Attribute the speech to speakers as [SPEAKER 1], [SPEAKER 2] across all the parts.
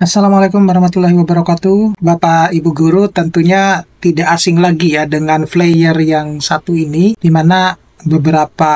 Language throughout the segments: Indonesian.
[SPEAKER 1] Assalamualaikum warahmatullahi wabarakatuh. Bapak Ibu Guru tentunya tidak asing lagi ya dengan flyer yang satu ini, di mana beberapa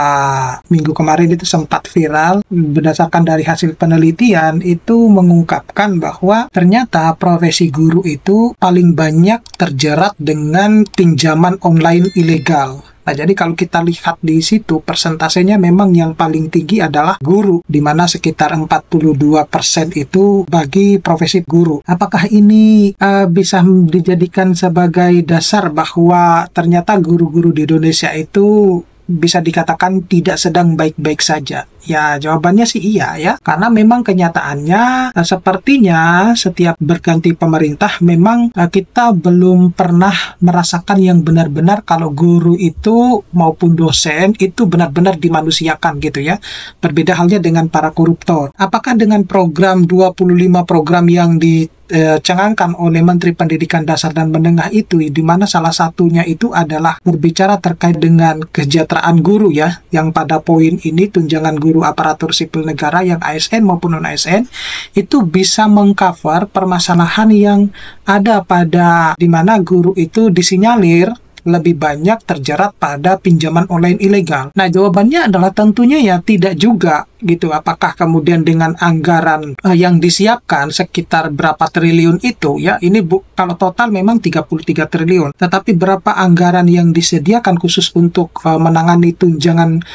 [SPEAKER 1] minggu kemarin itu sempat viral. Berdasarkan dari hasil penelitian itu mengungkapkan bahwa ternyata profesi guru itu paling banyak terjerat dengan pinjaman online ilegal. Nah, jadi kalau kita lihat di situ, persentasenya memang yang paling tinggi adalah guru, di mana sekitar 42% itu bagi profesi guru. Apakah ini bisa dijadikan sebagai dasar bahwa ternyata guru-guru di Indonesia itu bisa dikatakan tidak sedang baik-baik saja? Ya, jawabannya sih iya ya. Karena memang kenyataannya sepertinya setiap berganti pemerintah memang kita belum pernah merasakan yang benar-benar kalau guru itu maupun dosen itu benar-benar dimanusiakan gitu ya. Berbeda halnya dengan para koruptor. Apakah dengan program 25 program yang dicengangkan oleh Menteri Pendidikan Dasar dan Menengah itu, di mana salah satunya itu adalah berbicara terkait dengan kesejahteraan guru ya, yang pada poin ini tunjangan guru aparatur sipil negara yang ASN maupun non-ASN itu bisa mengcover permasalahan yang ada pada di mana guru itu disinyalir lebih banyak terjerat pada pinjaman online ilegal. Nah, jawabannya adalah tentunya ya tidak juga gitu. Apakah kemudian dengan anggaran yang disiapkan sekitar berapa triliun itu ya, ini kalau total memang 33 triliun. Tetapi berapa anggaran yang disediakan khusus untuk menangani tunjangan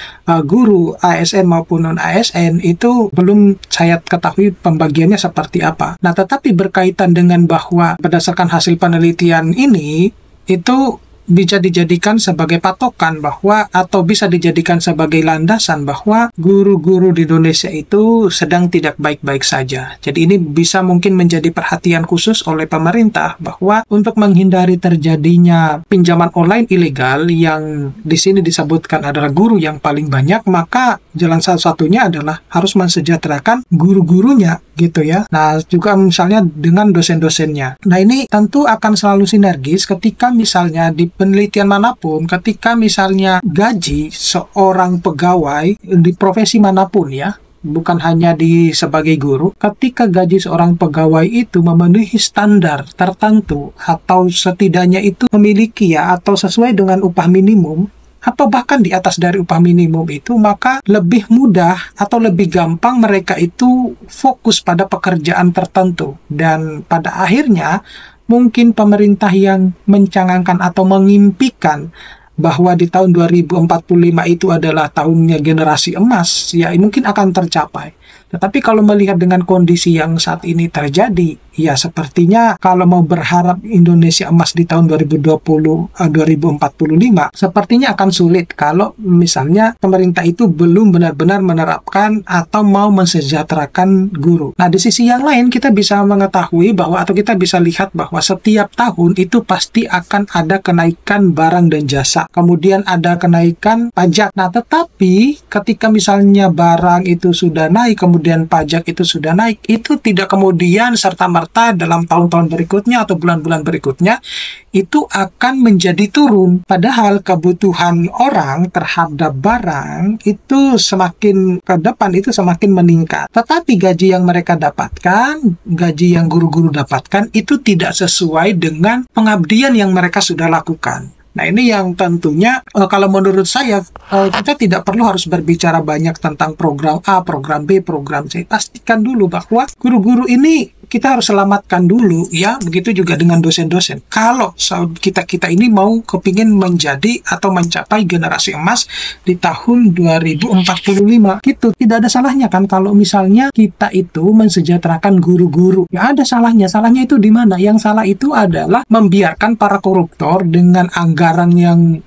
[SPEAKER 1] guru ASN maupun non-ASN itu belum saya ketahui pembagiannya seperti apa. Nah, tetapi berkaitan dengan bahwa berdasarkan hasil penelitian ini itu bisa dijadikan sebagai patokan bahwa atau bisa dijadikan sebagai landasan bahwa guru-guru di Indonesia itu sedang tidak baik-baik saja. Jadi ini bisa mungkin menjadi perhatian khusus oleh pemerintah bahwa untuk menghindari terjadinya pinjaman online ilegal yang di sini disebutkan adalah guru yang paling banyak, maka jalan satu-satunya adalah harus mensejahterakan guru-gurunya gitu ya. Nah, juga misalnya dengan dosen-dosennya. Nah, ini tentu akan selalu sinergis ketika misalnya di penelitian manapun, ketika misalnya gaji seorang pegawai di profesi manapun ya, bukan hanya sebagai guru, ketika gaji seorang pegawai itu memenuhi standar tertentu atau setidaknya itu memiliki ya atau sesuai dengan upah minimum atau bahkan di atas dari upah minimum itu, maka lebih mudah atau lebih gampang mereka itu fokus pada pekerjaan tertentu. Dan pada akhirnya mungkin pemerintah yang mencangangkan atau mengimpikan bahwa di tahun 2045 itu adalah tahunnya generasi emas, ya mungkin akan tercapai. Tetapi kalau melihat dengan kondisi yang saat ini terjadi, ya sepertinya kalau mau berharap Indonesia emas di tahun 2045, sepertinya akan sulit kalau misalnya pemerintah itu belum benar-benar menerapkan atau mau mensejahterakan guru. Nah, di sisi yang lain kita bisa mengetahui bahwa atau kita bisa lihat bahwa setiap tahun itu pasti akan ada kenaikan barang dan jasa. Kemudian ada kenaikan pajak. Nah, tetapi ketika misalnya barang itu sudah naik, kemudian pajak itu sudah naik, itu tidak kemudian serta-merta dalam tahun-tahun berikutnya atau bulan-bulan berikutnya itu akan menjadi turun. Padahal kebutuhan orang terhadap barang itu semakin ke depan itu semakin meningkat. Tetapi gaji yang mereka dapatkan, gaji yang guru-guru dapatkan itu tidak sesuai dengan pengabdian yang mereka sudah lakukan. Nah, ini yang tentunya kalau menurut saya kita tidak perlu harus berbicara banyak tentang program A, program B, program C. Pastikan dulu bahwa guru-guru ini kita harus selamatkan dulu ya, begitu juga dengan dosen-dosen. Kalau kita ini mau kepingin menjadi atau mencapai generasi emas di tahun 2045 gitu, tidak ada salahnya kan kalau misalnya kita itu mensejahterakan guru-guru. Ya ada salahnya itu di mana? Yang salah itu adalah membiarkan para koruptor dengan anggaran yang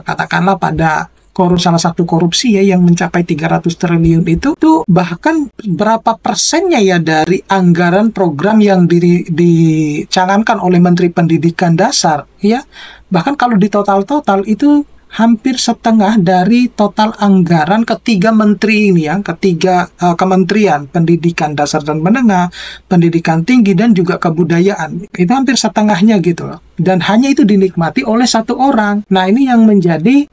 [SPEAKER 1] katakanlah pada salah satu korupsi ya yang mencapai 300 triliun itu tuh bahkan berapa persennya ya dari anggaran program yang dicanangkan oleh Menteri Pendidikan Dasar ya, bahkan kalau di total itu hampir setengah dari total anggaran ketiga menteri ini ya, ketiga kementerian Pendidikan Dasar dan Menengah, Pendidikan Tinggi dan juga Kebudayaan. Itu hampir setengahnya gitu loh. Dan hanya itu dinikmati oleh satu orang. Nah, ini yang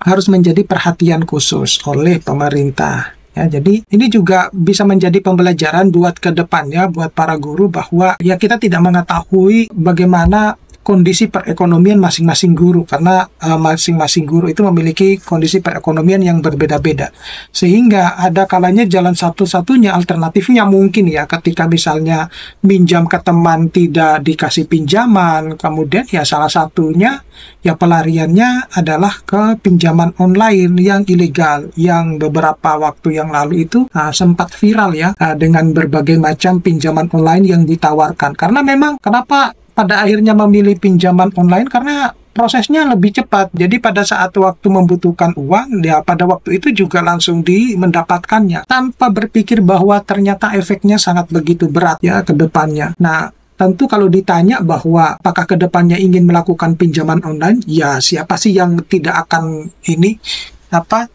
[SPEAKER 1] harus menjadi perhatian khusus oleh pemerintah. Ya, jadi ini juga bisa menjadi pembelajaran buat ke depannya, buat para guru, bahwa ya kita tidak mengetahui bagaimana kondisi perekonomian masing-masing guru, karena masing-masing guru itu memiliki kondisi perekonomian yang berbeda-beda, sehingga ada kalanya jalan satu-satunya alternatifnya mungkin ya ketika misalnya minjam ke teman tidak dikasih pinjaman, kemudian ya salah satunya ya pelariannya adalah ke pinjaman online yang ilegal, yang beberapa waktu yang lalu itu sempat viral ya, dengan berbagai macam pinjaman online yang ditawarkan. Karena memang kenapa pada akhirnya memilih pinjaman online, karena prosesnya lebih cepat. Jadi pada saat waktu membutuhkan uang, ya pada waktu itu juga langsung mendapatkannya, tanpa berpikir bahwa ternyata efeknya sangat begitu berat ya ke depannya. Nah, tentu kalau ditanya bahwa apakah ke depannya ingin melakukan pinjaman online, ya siapa sih yang tidak akan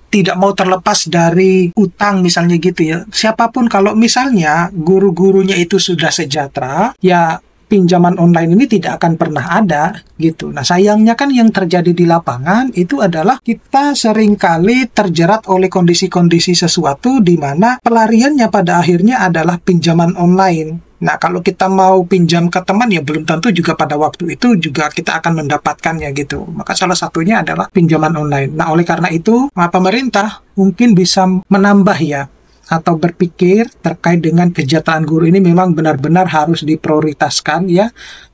[SPEAKER 1] tidak mau terlepas dari utang misalnya gitu ya. Siapapun kalau misalnya guru-gurunya itu sudah sejahtera, ya pinjaman online ini tidak akan pernah ada gitu. Nah, sayangnya kan yang terjadi di lapangan itu adalah kita seringkali terjerat oleh kondisi-kondisi sesuatu di mana pelariannya pada akhirnya adalah pinjaman online. Nah, kalau kita mau pinjam ke teman ya belum tentu juga pada waktu itu juga kita akan mendapatkannya gitu. Maka salah satunya adalah pinjaman online. Nah, oleh karena itu, pemerintah mungkin bisa menambah ya, atau berpikir terkait dengan kesejahteraan guru ini memang benar-benar harus diprioritaskan ya.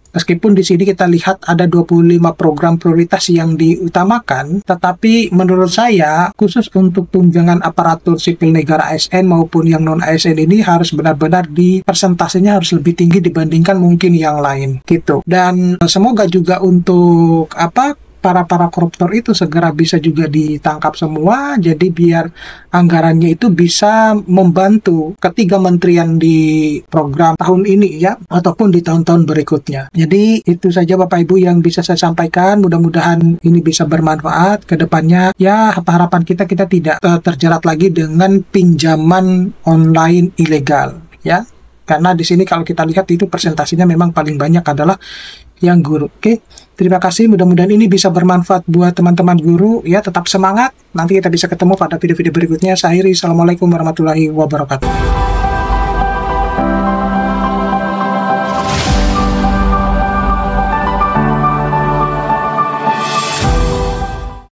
[SPEAKER 1] Meskipun di sini kita lihat ada 25 program prioritas yang diutamakan, tetapi menurut saya khusus untuk tunjangan aparatur sipil negara ASN maupun yang non ASN ini harus benar-benar persentasenya harus lebih tinggi dibandingkan mungkin yang lain gitu. Dan semoga juga untuk para koruptor itu segera bisa juga ditangkap semua, jadi biar anggarannya itu bisa membantu ketiga menterian di program tahun ini ya, ataupun di tahun-tahun berikutnya. Jadi itu saja Bapak Ibu yang bisa saya sampaikan, mudah-mudahan ini bisa bermanfaat ke depannya. Ya, harapan kita tidak terjerat lagi dengan pinjaman online ilegal ya. Karena di sini kalau kita lihat itu persentasenya memang paling banyak adalah yang guru. Oke, terima kasih. Mudah-mudahan ini bisa bermanfaat buat teman-teman guru ya. Tetap semangat. Nanti kita bisa ketemu pada video-video berikutnya. Saya akhiri. Assalamualaikum warahmatullahi wabarakatuh.